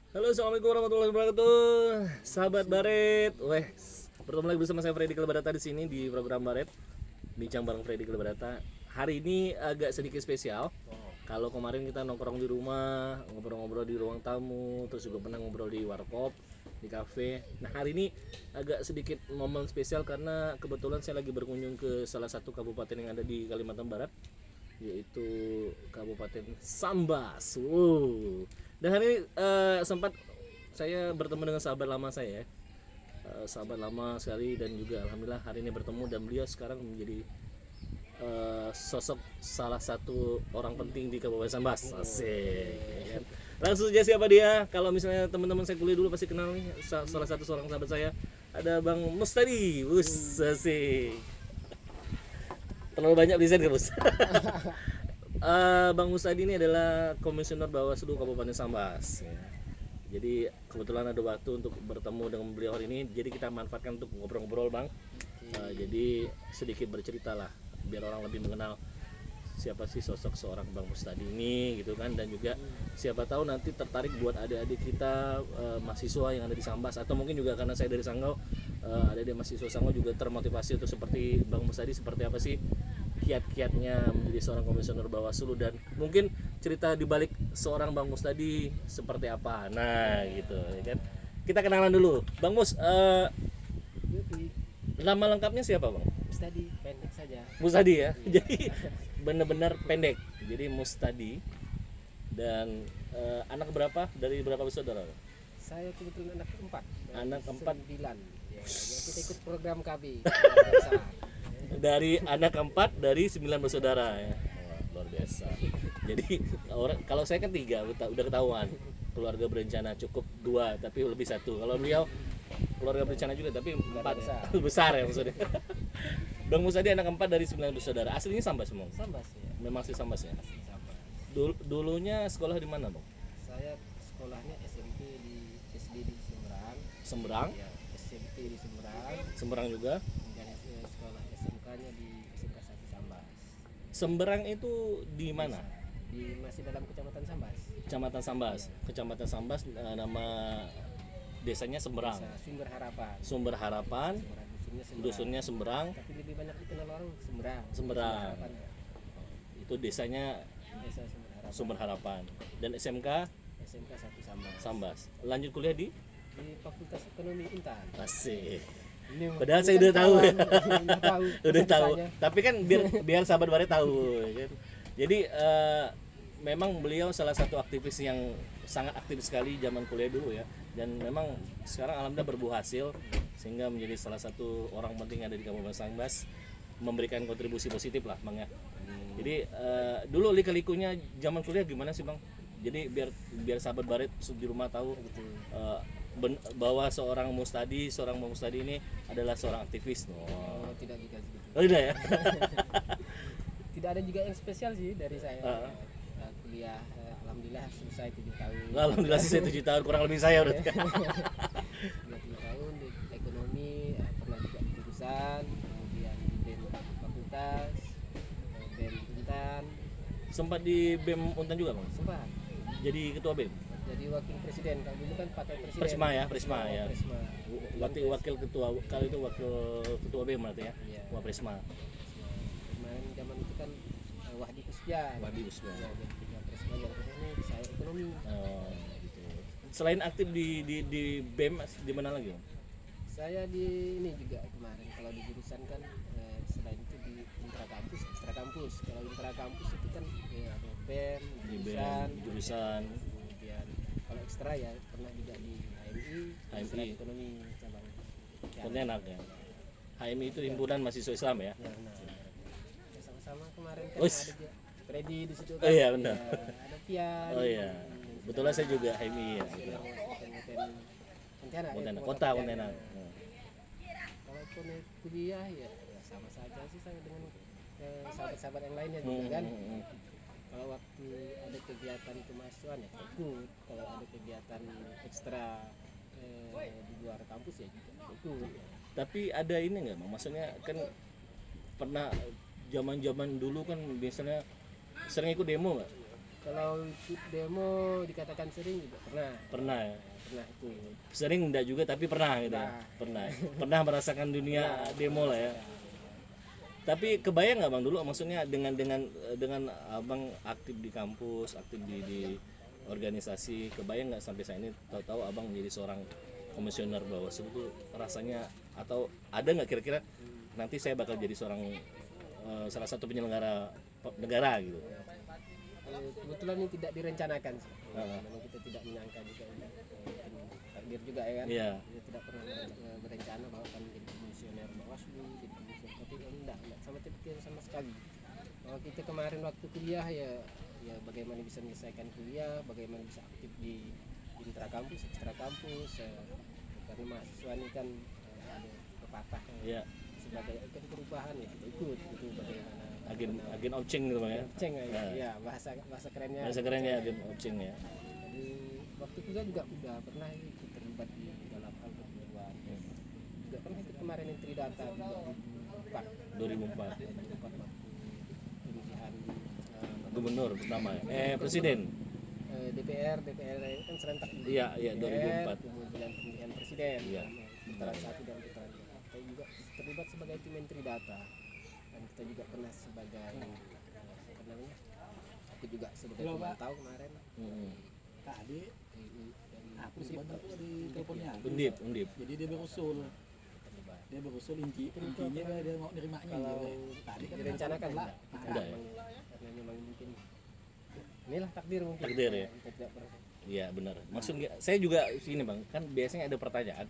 Halo, assalamualaikum warahmatullahi wabarakatuh, sahabat Baret. Bertemu lagi bersama saya Freddy Kelbarata di sini di program Baret, bincang bareng Freddy Kelbarata. Hari ini agak sedikit spesial. Kalau kemarin kita nongkrong di rumah, ngobrol-ngobrol di ruang tamu, terus juga pernah ngobrol di warkop, di kafe. Nah, hari ini agak sedikit momen spesial karena kebetulan saya lagi berkunjung ke salah satu kabupaten yang ada di Kalimantan Barat, yaitu Kabupaten Sambas. Dan hari ini sempat saya bertemu dengan sahabat lama saya, sahabat lama sekali, dan juga alhamdulillah hari ini bertemu dan beliau sekarang menjadi sosok salah satu orang penting di Kabupaten Sambas. Asik. Ya kan? Langsung saja siapa dia? Kalau misalnya teman-teman saya kuliah dulu pasti kenal nih, salah satu seorang sahabat saya. Ada Bang Mustadi. Asik. Terlalu banyak desain kan, Bos? Bang Mustadi ini adalah komisioner Bawaslu Kabupaten Sambas. Ya. Jadi kebetulan ada waktu untuk bertemu dengan beliau hari ini. Jadi kita manfaatkan untuk ngobrol-ngobrol, Bang. Jadi sedikit bercerita lah, biar orang lebih mengenal siapa sih sosok seorang Bang Mustadi ini, gitu kan. Dan juga siapa tahu nanti tertarik buat adik-adik kita mahasiswa yang ada di Sambas, atau mungkin juga karena saya dari Sanggau, adik-adik mahasiswa Sanggau juga termotivasi untuk seperti Bang Mustadi, seperti apa sih kiat-kiatnya menjadi seorang komisioner Bawaslu, dan mungkin cerita di balik seorang Bang Mustadi seperti apa. Nah, gitu ya kan. Kita kenalan dulu. Bang Mus, nama lengkapnya siapa, Bang? Mustadi, pendek saja. Mustadi ya. Jadi benar-benar pendek. Jadi Mustadi. Dan anak berapa dari berapa bersaudara? Saya kebetulan anak keempat. Anak keempat. 9. Ya, kita ikut program KB. Dari anak keempat dari 9 bersaudara ya. Luar biasa. Jadi kalau saya kan 3, udah ketahuan. Keluarga berencana cukup 2, tapi lebih 1. Kalau beliau keluarga berencana juga, tapi 4 besar. Besar ya maksudnya. Bang Musadi anak keempat dari 9 bersaudara. Aslinya Sambas semua. Sambas ya. Memang sih Sambas ya. Asli Sambas. Dulunya sekolah di mana, Bang? Saya sekolahnya SMP di SD di Semarang. Semberang. Ya, SMP di Semarang. Semberang juga. Dan sekolah SMK-nya di SMK 1 Sambas. Semberang itu di mana? Masih dalam Kecamatan Sambas. Kecamatan Sambas. Kecamatan Sambas, nama desanya Semberang. Desa Sumber Harapan. Sumber Harapan. Dusunnya Semberang. Tapi lebih banyak dikenal orang Semberang. Semberang. Harapan. Itu desanya Desa Sumber Harapan. Sumber Harapan. Dan SMK SMK 1 Sambas. Sambas. Lanjut kuliah di Fakultas Ekonomi Intan. Asik. Ini Padahal saya udah tahu ya. Udah tahu. Udah tahu. Ceritanya. Tapi kan biar sahabat Bare tahu ya kan. Jadi memang beliau salah satu aktivis yang sangat aktif sekali zaman kuliah dulu ya. Dan memang sekarang alhamdulillah berbuah hasil sehingga menjadi salah satu orang penting yang ada di Kabupaten Sambas, memberikan kontribusi positif lah, Bang ya. Jadi dulu lika-likunya zaman kuliah gimana sih, Bang? Jadi biar sahabat Baret di rumah tahu bahwa seorang Bang Mustadi ini adalah seorang aktivis. Oh, tidak juga segitu. Oh, tidak ya? Tidak ada juga yang spesial sih dari saya. Kuliah alhamdulillah selesai 7 tahun. Alhamdulillah sih saya 7 tahun, kurang lebih saya udah. Sudah 7 tahun di ekonomi, pernah juga di jurusan, kemudian di BEM fakultas, BEM Intan. Sempat di BEM Untan juga, Bang? Sempat Jadi ketua BEM? jadi wakil presiden. Kalau dulu kan pakai presiden. Prisma ya, Prisma ya. Prisma. Wakil ketua, kali itu wakil ketua BEM berarti ya? Iya. Wah, Prisma. Kemarin zaman itu kan Wahdi Kusja. Wahdi Kusja. Ya, jadi ketua Prisma yang ini saya ekonomi. Oh, gitu. Selain aktif di BEM, di mana lagi, Bang? Saya di ini juga kemarin kalau di jurusan kan selain itu di intrakampus, ekstra kampus. Kalau intra kampus itu kan ya ada BEM, Di jurusan, BEM, jurusan. kemudian kalau ekstra ya pernah juga di HMI, Ekstra HMI. Ekonomi cabang. Pontianak ya. HMI itu himpunan mahasiswa Islam ya? Ya, benar. Ya, sama-sama kemarin kan Wis. ada juga Freddy di situ kan. Oh iya, benar. Ya, ada Pian. Oh iya. Betulan saya juga HMI ya. Gitu. Pontianak. Pontianak, kota Pontianak. Kalaupun kuliah ya sama saja sih saya dengan sahabat-sahabat yang lainnya juga kan. Kalau waktu ada kegiatan kemahasiswaan ya ikut, kalau ada kegiatan ekstra di luar kampus ya juga ikut. Tapi ada ini nggak, Bang? Maksudnya kan pernah zaman-zaman dulu kan biasanya sering ikut demo nggak? Kalau ikut demo dikatakan sering juga pernah. Pernah ya? Pernah itu. Sering enggak juga tapi pernah gitu ya? Pernah. Pernah merasakan dunia demo lah ya. Tapi kebayang nggak bang dulu, maksudnya dengan abang aktif di kampus, aktif di organisasi, kebayang nggak sampai saat ini tahu-tahu abang menjadi seorang komisioner Bawaslu itu rasanya, atau ada nggak kira-kira nanti saya bakal jadi seorang salah satu penyelenggara negara gitu? Kebetulan ini tidak direncanakan sih. Memang kita tidak menyangka juga ini. Takdir juga ya kan. Iya. Kita tidak pernah berencana bahwa akan menjadi komisioner Bawaslu, jadi komisioner, tapi enggak sama terpikir sama sekali. Bahwa kita kemarin waktu kuliah ya bagaimana bisa menyelesaikan kuliah, bagaimana bisa aktif di intra kampus, ekstra kampus, karena mahasiswa ini kan ada pepatah Iya. sebagai ikon perubahan ya kita ikut gitu, bagaimana Agen opcing gitu bang ya? ceng ya, bahasa kerennya. Bahasa kerennya agen opcing ya. Jadi waktu kuliah juga udah pernah ikut terlibat di dalam hal perburuan. Juga pernah ikut kemarin yang Tridata 2004 waktu pemilihan gubernur pertama ya? Presiden. DPR kan serentak. Iya 2004. Kemudian pemilihan presiden. Iya. Putaran 1 dan putaran 2. Kita juga terlibat sebagai tim Tridata. Dan kita juga pernah sebagai apa namanya? Aku juga sebagai pemantau kemarin. Tadi Dan aku sebentar tuh di teleponnya. Undip. Jadi dia berusul intinya dia mau nerimanya. Kalau Tadi kan direncanakan lah. Enggak ya? Karena memang mungkin inilah takdir mungkin. Takdir ya? Kita tidak pernah. Iya benar. Maksudnya saya juga sini bang, kan biasanya ada pertanyaan,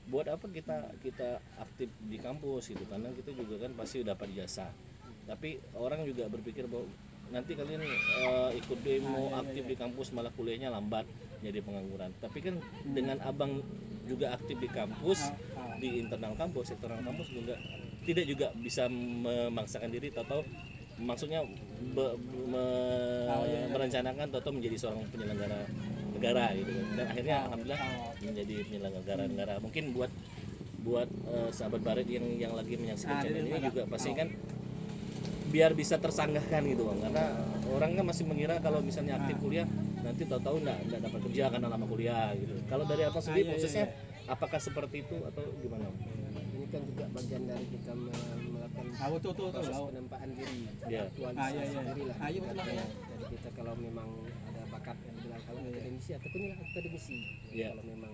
buat apa kita aktif di kampus gitu, karena kita juga kan pasti dapat jasa. Tapi orang juga berpikir bahwa nanti kalian ikut demo aktif di kampus malah kuliahnya lambat jadi pengangguran. Tapi kan dengan abang juga aktif di kampus, di internal kampus, eksternal kampus juga tidak juga bisa memaksakan diri atau maksudnya merencanakan atau menjadi seorang penyelenggara negara gitu kan. Dan akhirnya alhamdulillah menjadi penyelenggara negara. Mungkin buat sahabat Baret yang lagi menyaksikan channel ini juga pasti kan biar bisa tersanggahkan gitu bang, karena orang kan masih mengira kalau misalnya aktif kuliah nanti tahu-tahu nggak dapat kerja karena lama kuliah gitu. Kalau dari apa sendiri prosesnya apakah seperti itu atau gimana? Ini kan juga bagian dari kita melakukan proses penempaan diri, aktualisasi diri lah. Jadi kita kalau memang ada bakat yang bilang kalau akademisi ataupun yang akademisi, kalau memang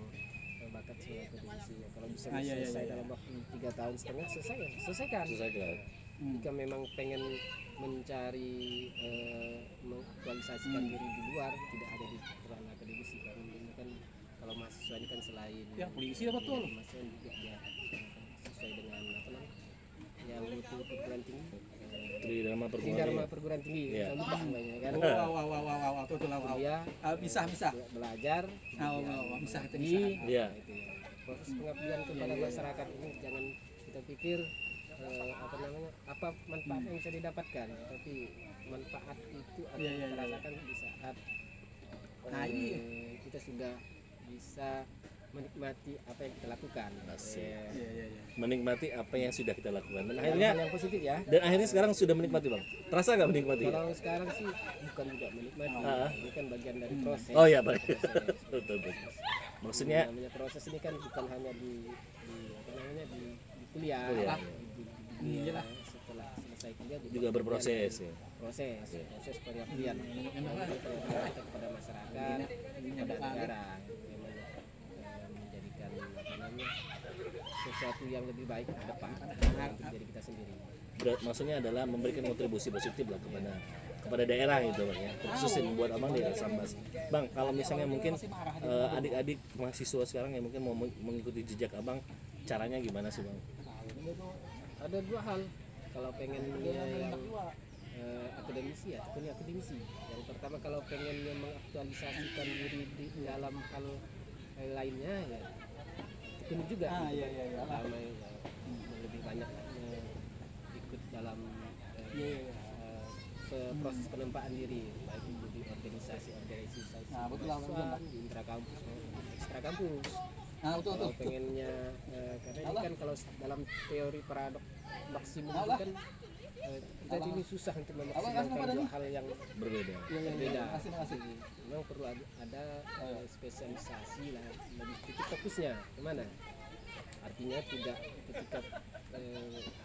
bakat sebagai akademisi, kalau bisa selesai dalam waktu 3 tahun setengah selesaikan. Jika memang pengen mencari mengaktualisasikan diri di luar, tidak ada di peran akademisi, karena ini kan kalau mahasiswa ini kan selain yang polisi apa betul? mahasiswa juga dia sesuai dengan apa namanya yang butuh perguruan tinggi, Tridharma perguruan tinggi, saya lupa namanya kan. Kuliah, bisa belajar, bisa tinggi, proses pengabdian kepada masyarakat ini jangan kita pikir apa manfaat yang bisa didapatkan, tapi manfaat itu akan kita rasakan di saat kita sudah bisa menikmati apa yang kita lakukan. Menikmati apa yang sudah kita lakukan dan Hal yang positif ya. Dan akhirnya sekarang sudah menikmati bang. Terasa nggak menikmati? Kalau sekarang sih bukan juga menikmati, ini kan bagian dari proses. Oh iya pak. Betul. Maksudnya namanya proses ini kan bukan hanya di apa namanya di kuliah. Setelah selesai kuliah juga berproses ya. Proses pengabdian kita kepada masyarakat, kepada negara, memang menjadikan apa namanya sesuatu yang lebih baik ke depan untuk diri kita sendiri. Maksudnya adalah memberikan kontribusi positif lah kepada daerah gitu bang ya, khususnya buat abang di Sambas. Bang, kalau misalnya mungkin adik-adik mahasiswa sekarang yang mungkin mau mengikuti jejak abang, caranya gimana sih bang? Ada 2 hal. Kalau pengen yang akademisi ya, tentunya akademisi. Yang pertama kalau pengen mengaktualisasikan diri di dalam hal lainnya ya tekun juga. Lama lebih banyak ikut dalam proses penempaan diri, baik itu di organisasi mahasiswa, di intra kampus maupun ekstra kampus. Kalau pengennya karena ini kan kalau dalam teori paradoks maksimum itu kan kita ini susah untuk memaksimalkan dua hal yang Berbeda. berbeda. Makasih. Memang perlu ada spesialisasi lah, lebih titik fokusnya kemana. Artinya tidak ketika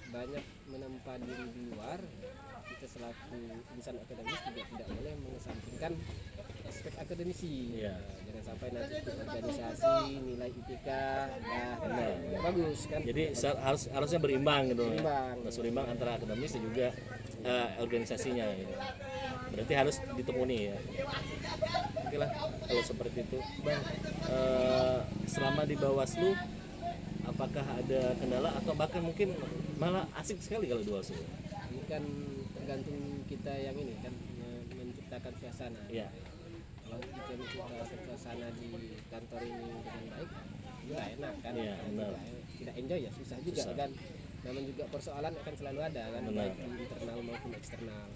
banyak menempa diri di luar, kita selaku insan akademis juga tidak boleh mengesampingkan aspek akademisi. Iya. Jangan sampai nanti ikut organisasi nilai IPK nggak bagus kan. Jadi harusnya berimbang gitu. Berimbang. Harus berimbang antara akademis dan juga organisasinya gitu. Berarti harus ditekuni ya. Oke lah kalau seperti itu. Bang, selama di Bawaslu apakah ada kendala atau bahkan mungkin malah asik sekali kalau di Bawaslu? Ini kan tergantung kita yang ini kan menciptakan suasana. Iya. Kalau kita menciptakan suasana di kantor ini dengan baik, ya enak kan. Iya, benar. Tidak enjoy ya susah juga Susah. kan. Namun juga persoalan akan selalu ada kan, Benar. baik di internal maupun eksternal.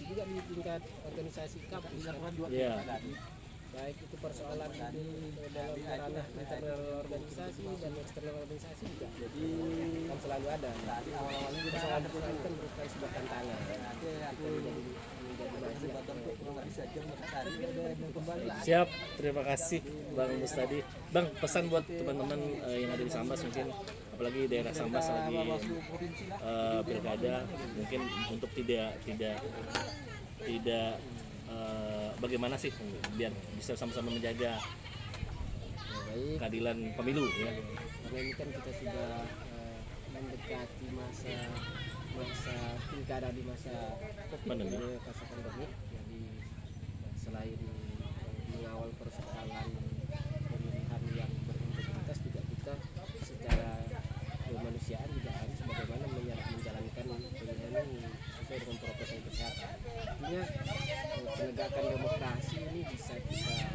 Juga di tingkat organisasi kampus kan. Iya. Baik itu persoalan itu dalam ranah internal organisasi dan eksternal organisasi juga. Jadi kan selalu ada. Awal-awalnya kita Persoalan itu kan merupakan sebuah tantangan. Itu menjadi bagian. Siap, terima kasih Bang Mustadi. Bang, pesan buat teman-teman yang ada di Sambas mungkin, apalagi daerah Sambas lagi pilkada, mungkin untuk tidak bagaimana sih biar bisa sama-sama menjaga Baik. keadilan pemilu ya. Karena ini kan kita sudah mendekati masa pilkada di masa Pandemi. masa pandemi. Jadi selain mengawal persoalan pemilihan yang berintegritas, juga kita secara kemanusiaan juga harus bagaimana menjalankan pemilihan ini sesuai dengan protokol kesehatan. Artinya penegakan demokrasi ini bisa kita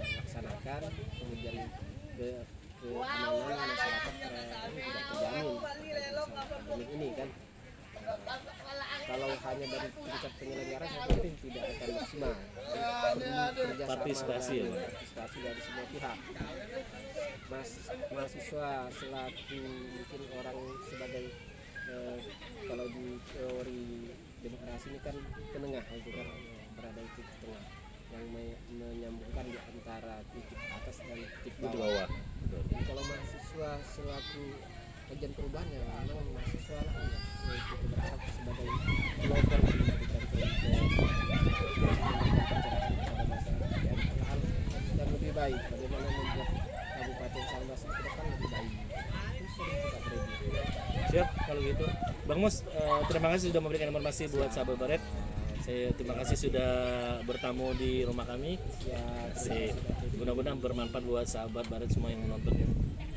laksanakan, kemudian keamanan masyarakat tidak terjamin pandemi ini kan. Kalau hanya dari tingkat penyelenggara saya pikir tidak akan maksimal. Perlu kerjasama Partisipasi ya, dan Pak? partisipasi dari semua pihak. Mahasiswa selaku mungkin orang sebagai kalau di teori demokrasi ini kan penengah, itu kan berada di titik tengah yang menyambungkan di antara titik atas dan titik Di bawah. bawah. Jadi kalau mahasiswa selaku agen perubahan ya memang mahasiswa lah ya, kita berharap sebagai pelopor yang memberikan kepada masyarakat ya, hal yang lebih baik, bagaimana membuat Kabupaten Sambas ke depan lebih baik. Itu sering kita prediksi. Siap kalau gitu. Bang Mus, terima kasih sudah memberikan informasi buat sahabat Baret. Saya terima kasih sudah bertamu di rumah kami. Ya, Sip. Mudah-mudahan bermanfaat buat sahabat Baret semua yang menonton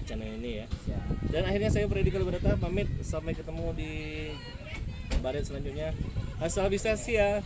channel ini ya. ya. Dan akhirnya saya Freddy Kalbarata pamit, sampai ketemu di Baret selanjutnya. Asal bisa sih ya.